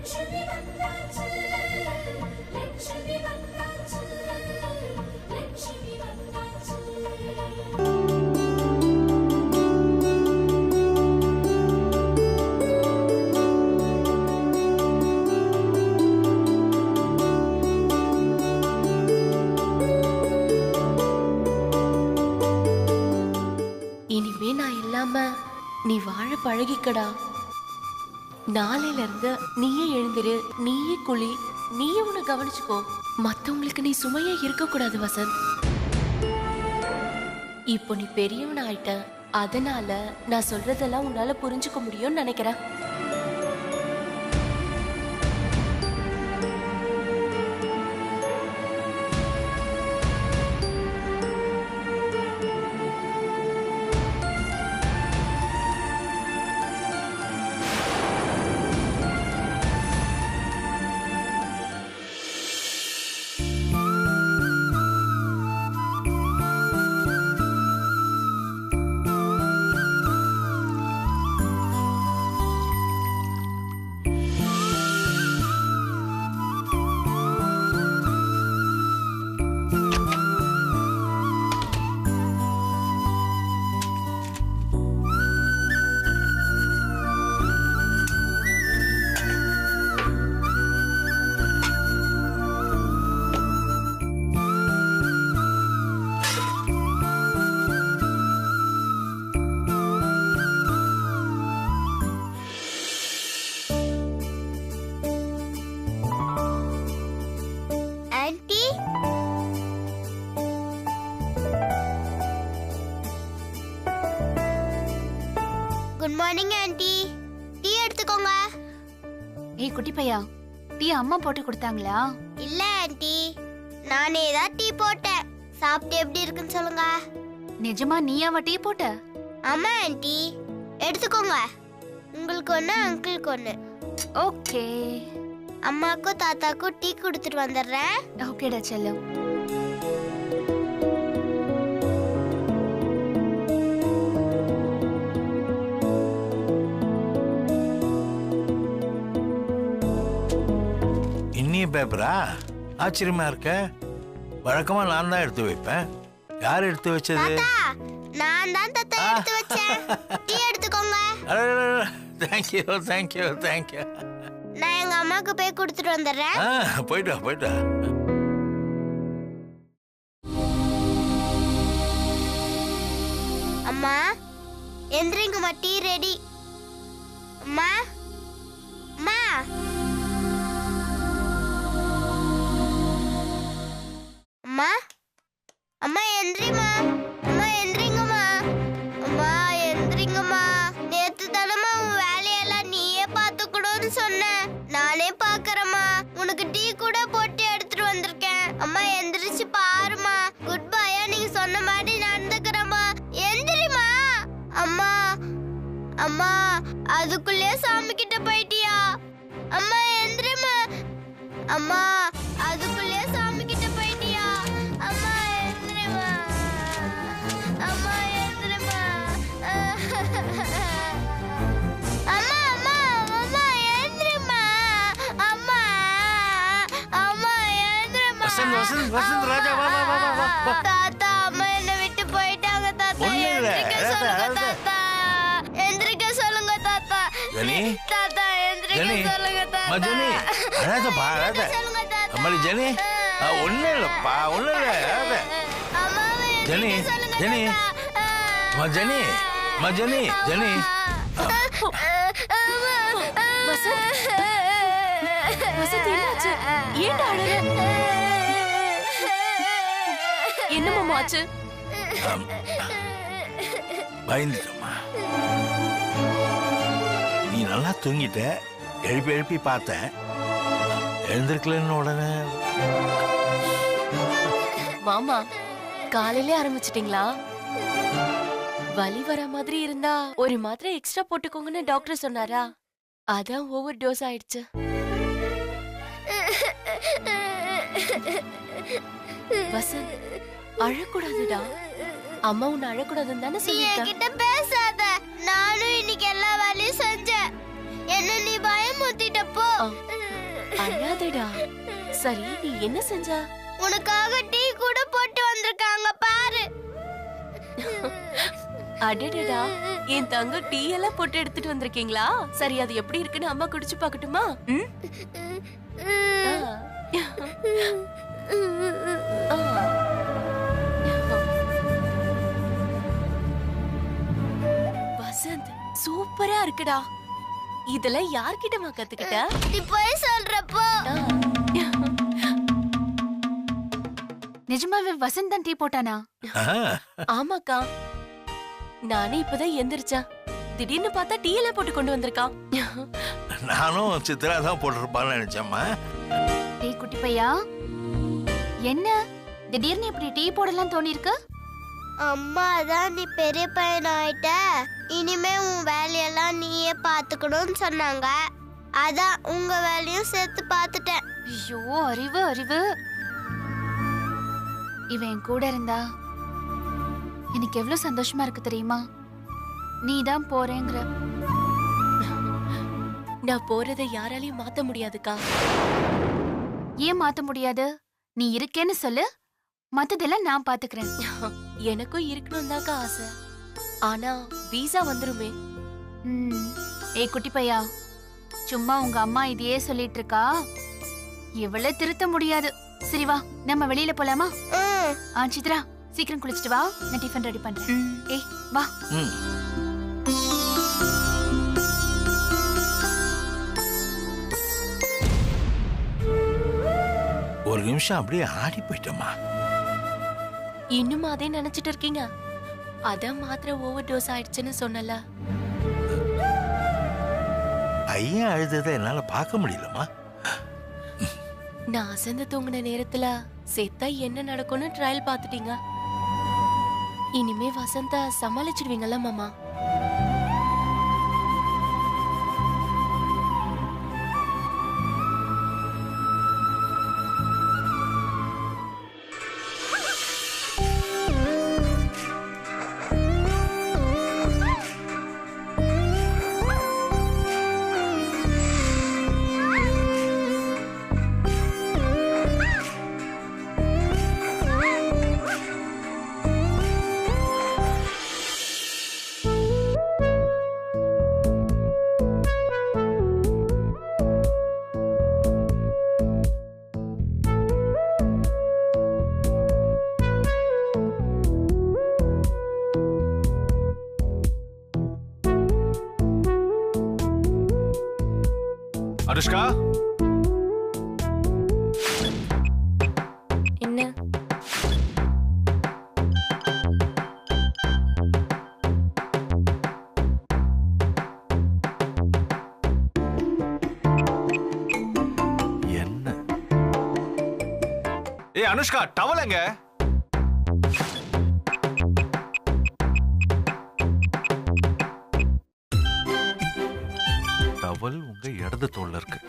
இனிமே நான் இல்லாம நீ வாழ பழகிக்கடா. நாளையில இருந்து நீயே எழுந்திரு, நீயே குளி, நீயே உன்னை கவனிச்சுக்கோ. மத்தவங்களுக்கு நீ சுமையா இருக்க கூடாது வசந்த். இப்போ நீ பெரியவன் ஆயிட்ட, அதனால நான் சொல்றதெல்லாம் உன்னால புரிஞ்சுக்க முடியும்னு நினைக்கிறேன். Good morning aunty. டீ எடுத்துக்கோங்க. ஏய் குட்டி பையா, டீ அம்மா போட்டு கொடுத்தாங்களா? இல்ல ஆண்டி, நானே தான் டீ போட்டேன். சாப்பிட்டு எப்படி இருக்குன்னு சொல்லுங்க. நிஜமா நீயாவா டீ போட்ட? ஆமா ஆண்டி, எடுத்துக்கோங்க. உங்களுக்கு ஒண்ணு, அங்கிளுக்கு ஒண்ணு. ஓகே. அம்மாக்கும் தாத்தாக்கும் டீ கொடுத்துட்டு வந்துடுறேன். ஓகேடா செல்லம். பேப்பரா? ஆச்சரியமா இருக்க. வழக்கமா நான் தான் எடுத்து வைப்பேன். யார் எடுத்து வச்சது? நான் தான் தாத்தா எடுத்து வச்சேன். டீ எடுத்துக்கோங்க. Thank you, thank you, thank you. நான் எங்க அம்மாக்கு போய் கொடுத்துட்டு வந்துடுறேன். போய்ட்டு வா, போய்ட்டு வா. அம்மா எந்திரிங்கம்மா, டீ ரெடி. அம்மா அம்மா அம்மா அம்மா எந்திரிமா. அம்மா எந்திரிங்கம்மா. அம்மா எந்திரிங்கம்மா. நேத்து தானம்மா உன் வேலையெல்லாம் நீயே பார்த்துக்கணும்னு சொன்ன. நானே பார்க்கறேம்மா. உனக்கு டீ கூட போட்டு எடுத்துட்டு வந்திருக்கேன். அம்மா எந்திரிச்சு பாருமா. குட் பையா, நீங்க சொன்ன மாதிரி நடந்துக்கிறேம்மா. எந்திரிமா. அம்மா அம்மா அதுக்குள்ளே சாமி கிட்ட போயிட்டியா? அம்மா எந்திரிமா. அம்மா அதுக்குள்ளே சாமி கிட்ட போயிட்டியா? அம்மா எந்திரிமா. அம்மா எந்திரிமா. அம்மா அம்மா அம்மா எந்திரிமா. அம்மா அம்மா எந்திரிமா. வசந்த் வசந்த் வசந்த் ராஜா, வா வா வா வா வா. தாத்தா அம்மா என்ன விட்டு போயிட்டாங்க தாத்தா. எந்திரிக்க சொல்லுங்க தாத்தா. எந்திரிக்க சொல்லுங்க தாத்தா. ஜெனி, தாத்தா எந்திரிக்க சொல்லுங்க தாத்தா. ஜெனி அழாதப்பா, அழாத. அம்மாடி ஜெனி, ஒன்னும் இல்லப்பா, ஒன்னும் இல்ல, அழாத. Jenny Jenny Jenny Jenny Jenny. என்னம்மா ஆச்சு? பயந்துட்டம்மா. நீ நல்லா தூங்கிட்ட. எழுப்பி எழுப்பி பார்த்தேன், எழுந்திருக்கலன்னு உடனே. மாமா காலையிலே ஆரம்பிச்சிட்டீங்களா? வலி வர மாதிரி இருந்தா ஒரு மாத்திரை எக்ஸ்ட்ரா போட்டுக்கோங்கன்னு டாக்டர் சொன்னாரா? அதான் ஓவர் டோஸ் ஆயிடுச்சு. வசந்த் அழக்கூடாதுடா. அம்மா உன்னை அழக்கூடாதுன்னு தானே சொல்லிட்ட. பேசாத. நானும் இன்னைக்கு எல்லா வேலையும் செஞ்சேன். என்ன நீ பயமுறுத்திட்டப்போ அழாதடா. சரி, நீ என்ன செஞ்ச? உனக்காக டீ கூட போட்டு வந்திருக்காங்க பாரு. அடடடா, என் தங்க டீ எல்லாம் போட்டு எடுத்துட்டு வந்திருக்கீங்களா? சரி, அது எப்படி இருக்குன்னு அம்மா குடிச்சு பார்க்கட்டுமா? வசந்த், சூப்பரா இருக்குடா. இதெல்லாம் யார்கிட்டமா கத்துக்கிட்ட? நீ போய் சொல்றப்போ. நிஜமாவே வசந்த் தான் டீ போட்டானா? ஆமாக்கா, நானே இப்பதான் எந்திரிச்சேன். திடீர்னு பார்த்தா டீ எல்லாம் போட்டு கொண்டு வந்திருக்கான். நானும் சித்ரா தான் போட்டிருப்பான்னு நினைச்சேம்மா. டேய் குட்டி பையா, என்ன திடீர்னு இப்படி டீ போடலாம் தோணி இருக்கு? அம்மா தான் நீ பெரிய பையன் ஆயிட்ட, இனிமே உன் வேலையெல்லாம் நீயே பாத்துக்கணும்னு சொன்னாங்க. அதான் உங்க வேலையும் சேர்த்து பாத்துட்டேன். ஐயோ, அறிவு அறிவு. இவன் என் கூட இருந்தா எனக்கு எவ்வளவு சந்தோஷமா இருக்கு தெரியுமா? நீ தான் போறேங்கிற. நான் போறதை யாராலையும் மாத்த முடியாதுக்கா. ஏன் மாத்த முடியாது? நீ இருக்கேன்னு சொல்லு, மத்ததெல்லாம் நான் பாத்துக்கிறேன். எனக்கும் இருக்கணும் தாக்கா ஆசை. ஆனா வீசா வந்துருமே. ஏய் குட்டி பையா, சும்மா உங்க அம்மா இதையே சொல்லிட்டு இருக்கா, இவளை திருத்த முடியாது. சரி வா, நம்ம வெளியில போலாமா? சித்ரா, சீக்கிரம் குளிச்சிட்டு வா, நான் டிஃபன் ரெடி பண்றேன். ஏய் வா. ஒரு நிமிஷம் அப்படியே ஆடி போயிட்டோமா. இன்னும் அதே நினைச்சிட்டு இருக்கீங்க? அதான் மாத்திரை ஓவர் டோஸ் ஆயிடுச்சுன்னு சொன்னல. பையன் அழுததை என்னால பார்க்க முடியலமா. நான் அசந்து தூங்கின நேரத்துல செத்தா என்ன நடக்கும்னு ட்ரையல் பாத்துட்டீங்க. இனிமே வசந்தா சமாளிச்சிடுவீங்கல்ல மாமா? அனுஷ்கா, என்ன? என்ன? ஏய் அனுஷ்கா, டவல் எங்க? டவல் உங்க இடது தோல்ல இருக்கு.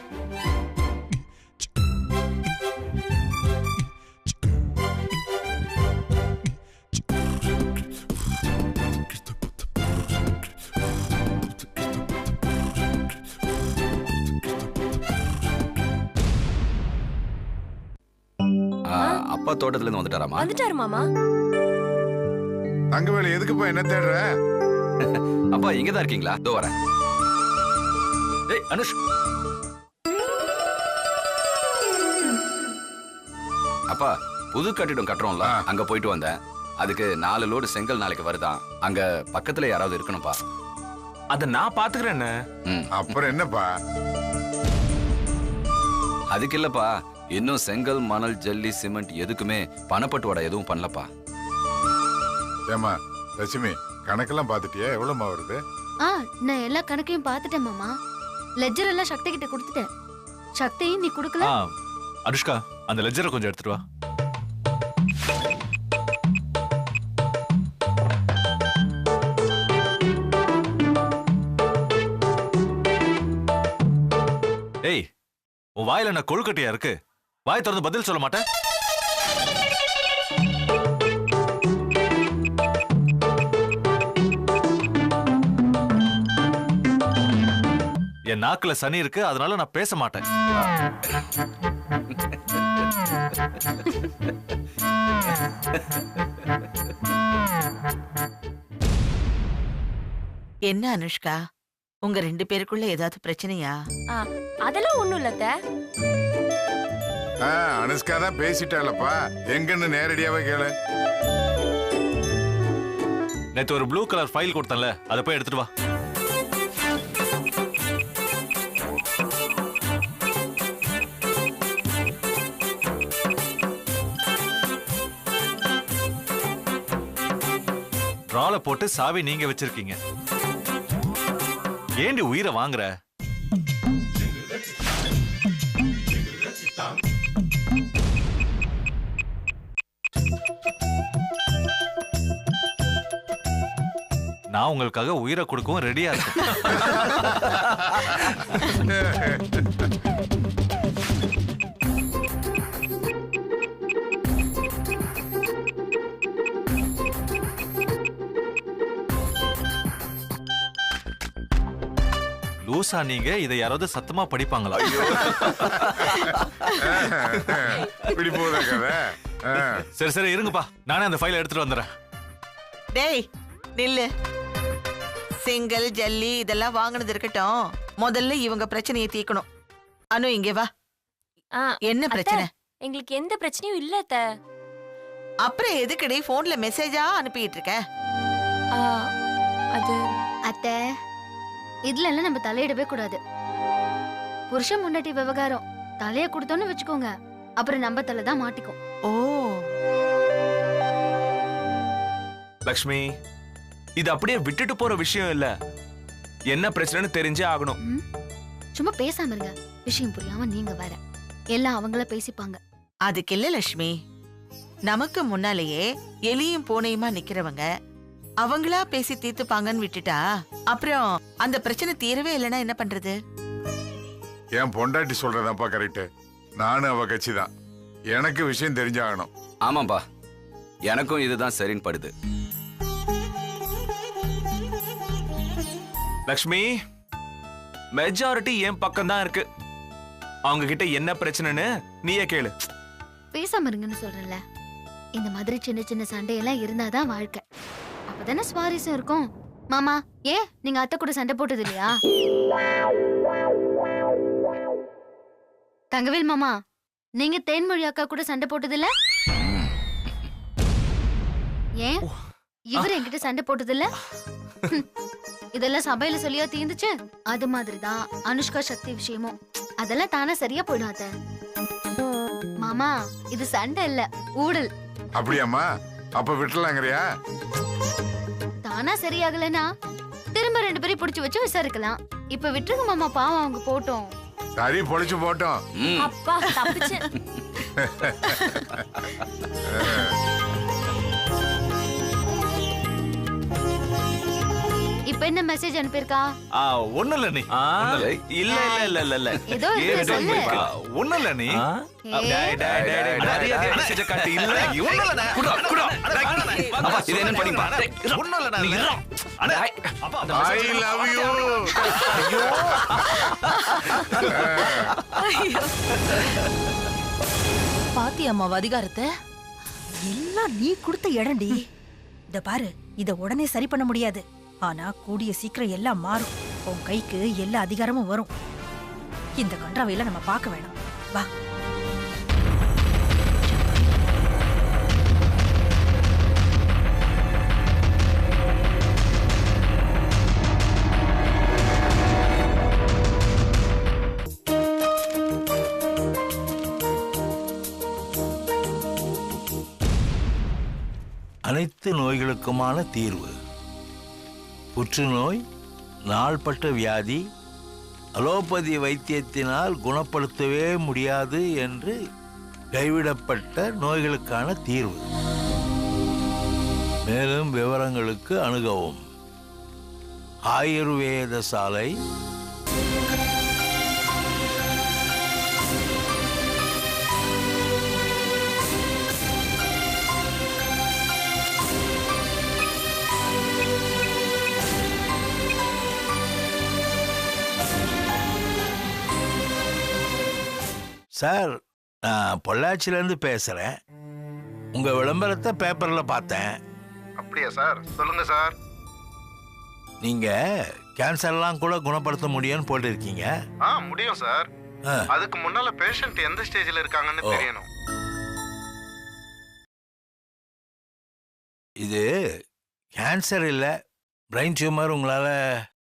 அப்பா தோட்டத்துல இருந்து வந்துட்டாராமா? வந்துட்டாரு மாமா. தங்கவேலு, எதுக்குப்பா என்ன தேடுற? அப்பா இங்கதான் இருக்கீங்களா? தோ வரேன். ஏய் அனுஷ், அப்பா புது கட்டிடம் கட்டுறோம்ல, அங்க போயிட்டு வந்தேன். அதுக்கு 4 லோடு செங்கல் நாளைக்கு வருதான். அங்க பக்கத்துல யாராவது இருக்கணும்ப்பா. அத நான் பாத்துக்கிறேன். அப்புறம் என்னப்பா? அதுக்கு இல்லப்பா, இன்னும் செங்கல், மணல், ஜல்லி, சிமெண்ட் எதுக்குமே பணப்பட்டுவாடா எதுவும் பண்ணலப்பா. ஏமா லட்சுமி, கணக்கெல்லாம் பாத்துட்டியா? எவ்வளவுமா வருது? நான் எல்லா கணக்கையும் பார்த்துட்டேன் மாமா. லெஜர் எல்லாம் சக்தி கிட்ட கொடுத்துட்டேன். சக்தியும் நீ கொடுக்கல. அனுஷ்கா, அந்த லெஜரை கொஞ்சம் எடுத்துட்டு வா. ஏய், உன் வாயில என்ன கொழுக்கட்டையா இருக்கு? வாய் திறந்து பதில் சொல்ல மாட்டேன். என் நாக்குல சனி இருக்கு, அதனால நான் பேச மாட்டேன். என்ன அனுஷ்கா, உங்க 2 பேருக்குள்ள ஏதாவது பிரச்சனையா? அதெல்லாம் ஒண்ணும் இல்ல அத்தை. அனுஷ்கா தான் பேசிட்டாலப்பா, எங்கன்னு நேரடியாவே கேளு. நேத்து ஒரு ப்ளூ கலர் ஃபைல் கொடுத்தேன்ல, அதை போய் எடுத்துட்டு வா. ரால போட்டு சாவி நீங்க வச்சிருக்கீங்க. ஏண்டி உயிரை வாங்குற? நான் உங்களுக்காக உயிரை கொடுக்கவும் ரெடியா இருக்கேன். லூசா நீங்க, இதை யாராவது சத்தமா படிப்பாங்களா? இப்படி போதா கதை. சரி சரி இருங்கப்பா, நானே அந்த ஃபைலை எடுத்துட்டு வந்துடுறேன். டேய் நில்லு. செங்கல் ஜல்லி இதெல்லாம் வாங்கினது இருக்கட்டும், முதல்ல இவங்க பிரச்சனையை தீர்க்கணும். அனு இங்க வா. என்ன பிரச்சனை? எங்களுக்கு எந்த பிரச்சனையும் இல்ல அத்தை. அப்புறம் எதுக்குடி போன்ல மெசேஜா அனுப்பிட்டு இருக்க? அது அத்தை, இதுல எல்லாம் நம்ம தலையிடவே கூடாது. புருஷன் முன்னாடி விவகாரம் தலைய கொடுத்தோன்னு வச்சுக்கோங்க, அப்புறம் நம்ம தலை தான் மாட்டிக்கும். ஓ லக்ஷ்மி, இது அப்படியே விட்டுட்டு போற விஷயம் இல்ல. என்ன பிரச்சனைன்னு தெரிஞ்சே ஆகணும். சும்மா பேசாம இருங்க. விஷயம் புரியாம நீங்க வேற. எல்லாம் அவங்கள பேசிப்பாங்க. அதுக்கு இல்ல லட்சுமி, நமக்கு முன்னாலேயே எலியும் பூனையுமா நிக்கிறவங்க அவங்களா பேசி தீர்த்துப்பாங்கன்னு விட்டுட்டா அப்புறம் அந்த பிரச்சனை தீரவே இல்லைன்னா என்ன பண்றது? என் பொண்டாட்டி சொல்றதாப்பா கரெக்ட். நானும் அவ கட்சி தான். எனக்கு விஷயம் தெரிஞ்சாகணும். ஆமாப்பா, எனக்கும் இதுதான் சரின்னு படுது. லக்ஷ்மி, மெஜாரிட்டி என் பக்கம் தான் இருக்கு. அவங்க கிட்ட என்ன பிரச்சனைன்னு நீயே கேளு. பேசாம இருங்கன்னு சொல்றேன்ல. இந்த மாதிரி சின்ன சின்ன சண்டையெல்லாம் இருந்தாதான் வாழ்க்கை. அப்பதானே சுவாரஸ்யம் இருக்கும். மாமா, நீங்க அத்தை கூட சண்டை போட்டது இல்லையா? தங்கவேல் மாமா, நீங்க தேன்மொழி அக்கா கூட சண்டை போட்டது இல்ல? ஏன் இவர் என்கிட்ட சண்டை போட்டது இல்ல? இதெல்லாம் சபையில சொல்லியா தீர்ந்துச்சு? அது மாதிரிதான் அனுஷ்கா சக்தி விஷயமும். அதெல்லாம் தானே சரியா போயிடாத மாமா. இது சண்டை இல்ல, ஊடல். அப்படியாம்மா? அப்ப விட்டுலாங்கறியா? தானா சரியாகலனா திரும்ப 2 பேரையும் புடிச்சு வச்சு விசாரிக்கலாம். இப்ப விட்டுருங்க மாமா, பாவம் அவங்க போட்டோம். சரி, பொழிச்சு போட்டோம். அப்பா தப்பிச்சு. இப்ப என்ன மெசேஜ் அனுப்பியிருக்கா? ஒண்ணு இல்ல நீ. இல்ல இல்ல இல்ல இல்ல இல்ல. ஏதோ இருக்கு, சொல்லு. ஒண்ணு இல்ல நீ. டேய் டேய் டேய், நிறைய மெசேஜ் காட்டி இல்ல. ஒண்ணு இல்ல. குடா குடா. அப்பா இது என்ன படிப்பா? ஒண்ணு இல்ல. நீ இரு. அண்ணா அப்பா அந்த ஐ லவ் யூ. பாத்தியம்மா அதிகாரத்தை? எல்லாம் நீ கொடுத்த இடண்டி. இத பாரு, இத உடனே சரி பண்ண முடியாது. ஆனா கூடிய சீக்கிரம் எல்லாம் மாறும். உன் கைக்கு எல்லா அதிகாரமும் வரும். இந்த கன்றாவையில நம்ம பார்க்க வேணாம். வா. அனைத்து நோய்களுக்குமான தீர்வு. புற்றுநோய், நாள்பட்ட வியாதி, அலோபதி வைத்தியத்தினால் குணப்படுத்தவே முடியாது என்று கைவிடப்பட்ட நோய்களுக்கான தீர்வு. மேலும் விவரங்களுக்கு அணுகவும் ஆயுர்வேத சாலை, சார், நான் பொள்ளாச்சியிலேருந்து பேசுகிறேன். உங்கள் விளம்பரத்தை பேப்பரில் பார்த்தேன். அப்படியா சார்? சொல்லுங்க சார். நீங்கள் கேன்சர்லாம் கூட குணப்படுத்த முடியும்னு போட்டிருக்கீங்க. முடியும் சார். அதுக்கு முன்னால பேஷண்ட் எந்த ஸ்டேஜில் இருக்காங்கன்னு தெரியணும். இது கேன்சர் இல்லை, பிரெயின் டியூமர். உங்களால்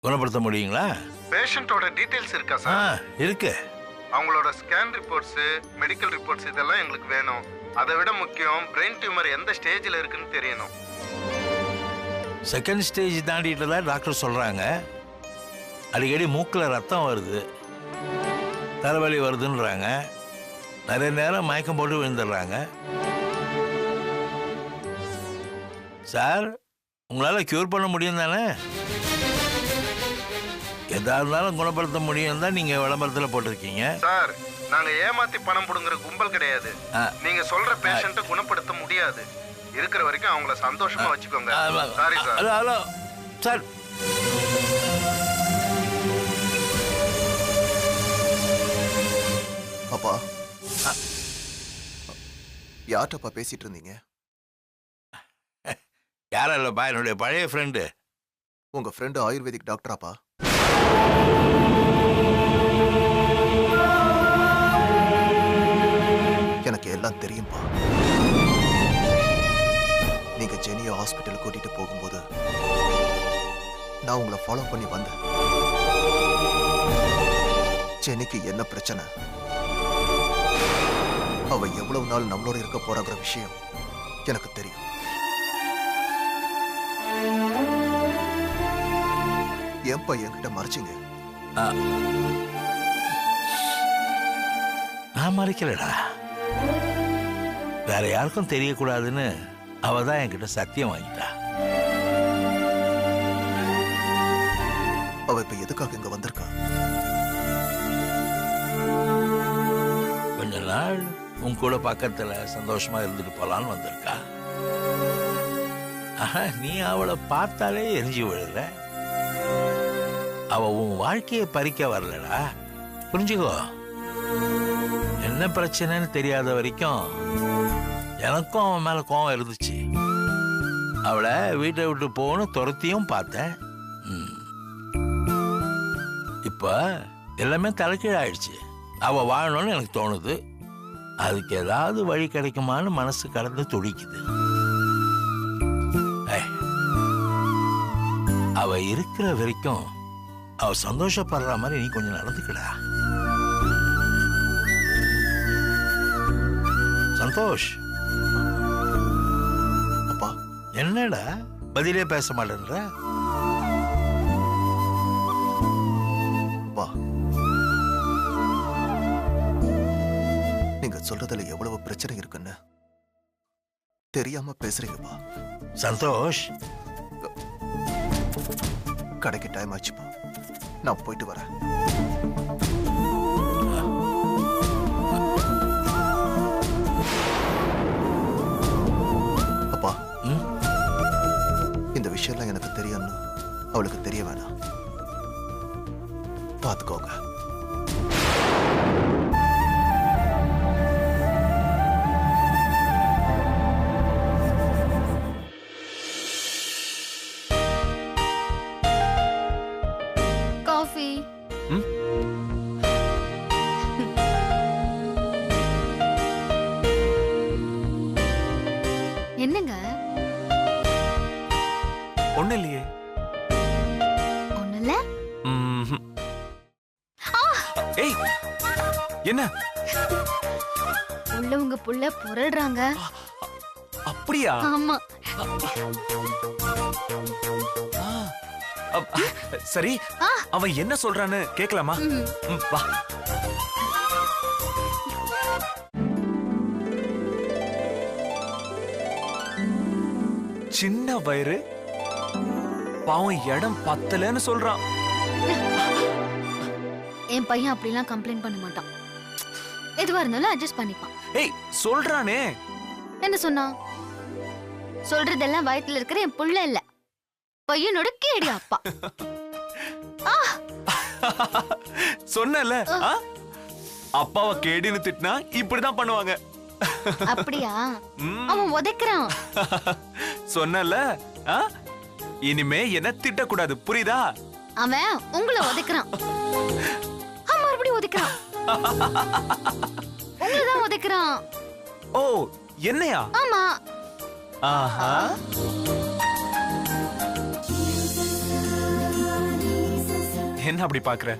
குணப்படுத்த முடியுங்களா? பேஷண்டோட டீடைல்ஸ் இருக்கா சார்? இருக்கு. அவங்களோட ஸ்கேன் ரிப்போர்ட்ஸ், மெடிக்கல் ரிப்போர்ட்ஸ் இதெல்லாம் எங்களுக்கு வேணும். அதை விட முக்கியம் பிரெயின் டியூமர் எந்த ஸ்டேஜில் இருக்குன்னு தெரியணும். செகண்ட் ஸ்டேஜ் தாண்டிட்டு தான் டாக்டர் சொல்கிறாங்க. அடிக்கடி மூக்கில் ரத்தம் வருது, தலைவலி வருதுன்றாங்க, நிறைய நேரம் மயக்கம் போட்டு விழுந்துடுறாங்க. சார், உங்களால் க்யூர் பண்ண முடியும் தானே? எதா இருந்தாலும் குணப்படுத்த முடியும் தான் நீங்கள் விளம்பரத்தில் போட்டிருக்கீங்க. சார், நாங்க ஏமாத்தி பணம் புடுங்குற கும்பல் கிடையாது. நீங்க சொல்ற பேஷண்ட்டை குணப்படுத்த முடியாது. இருக்கிற வரைக்கும் அவங்கள சந்தோஷமா வச்சுக்கோங்க. Sorry sir. Hello sir. அப்பா, யார்கிட்டப்பா பேசிட்டு இருந்தீங்க? யாரும் இல்லைப்பா, என்னுடைய பழைய ஃப்ரெண்டு. உங்க ஃப்ரெண்டு ஆயுர்வேதிக் டாக்டராப்பா? எனக்கு எல்லாம் தெரியும்பா. நீங்க ஜெனியை ஹாஸ்பிட்டல் கூட்டிட்டு போகும்போது நான் உங்களை ஃபாலோ பண்ணி வந்தேன். ஜெனிக்கு என்ன பிரச்சனை, அவ எவ்வளவு நாள் நம்மளோட இருக்க போறாங்கிற விஷயம் எனக்கு தெரியும். ஏன்பா என்கிட்ட மறைச்சிங்க? நான் மறைக்கலடா. வேற யாருக்கும் தெரியக்கூடாதுன்னு அவ தான் என்கிட்ட சத்தியம் வாங்கிட்டா. அவ இப்ப எதுக்காக இங்க வந்திருக்கா? கொஞ்ச நாள் உன் கூட பக்கத்துல சந்தோஷமா இருந்துட்டு போலான்னு வந்திருக்கா. நீ அவளை பார்த்தாலே எரிஞ்சு விழுற. அவ உன் வாழ்க்கையை பறிக்க வரலடா, புரிஞ்சுக்கோ. என்ன பிரச்சனைன்னு தெரியாத வரைக்கும் எனக்கும் அவன் மேல கோவம் இருந்துச்சு. அவளை வீட்டை விட்டு போகணும் துரத்தியும் பார்த்தேன். இப்ப எல்லாமே தலைக்கீழாயிடுச்சு. அவ வாழணும்னு எனக்கு தோணுது. அதுக்கு ஏதாவது வழி கிடைக்குமான்னு மனசு கடந்து துடிக்குது. அவ இருக்கிற வரைக்கும் அவ சந்தோஷப்படுற மாதிரி நீ கொஞ்சம் நடந்துக்கடா. சந்தோஷ். அப்பா, என்னடா பதிலே பேச மாட்டேன்ற? அப்பா, நீங்க சொல்றதுல எவ்வளவு பிரச்சனை இருக்குன்னு தெரியாம பேசுறீங்கப்பா. சந்தோஷ், கடைக்கு டைம் ஆச்சுப்பா, நான் போயிட்டு வரேன். அப்பா, இந்த விஷயம்லாம் எனக்கு தெரியும்னு அவளுக்கு தெரிய வேணாம். பார்த்துக்கோங்க. காஃபி. என்னங்க? ஒண்ணு இல்லையே. ஒண்ணு இல்ல? ஏய், என்ன? உள்ள உங்க புள்ள புரள்றாங்க. அப்படியா? ஆமா. சரி, அவன் என்ன சொல்றான்னு கேட்கலாமா? வா. சின்ன வயிறு, பாவம் இடம் பத்தலன்னு சொல்றான். என் பையன் அப்படிலாம் கம்ப்ளைண்ட் பண்ண மாட்டான். எதுவா இருந்தாலும் அட்ஜஸ்ட் பண்ணிப்பான். ஏய், சொல்றானே. என்ன சொன்னா? சொல்றதெல்லாம் வயித்துல இருக்கிற என் புள்ள இல்ல, பையனோட கேடி அப்பா. சொன்னல, அப்பாவை கேடின்னு திட்டினா இப்படிதான் பண்ணுவாங்க. அப்படியா? அவன் உதைக்கிறான். சொன்னல, இனிமே என்ன திட்டக்கூடாது, புரியுதா? அவன் உங்களை உதைக்கிறான். மறுபடியும் உதைக்கிறான். உங்களதான் உதைக்கிறான். ஓ, என்னையா? ஆமா. ஆஹா. என்ன அப்படி பாக்குற?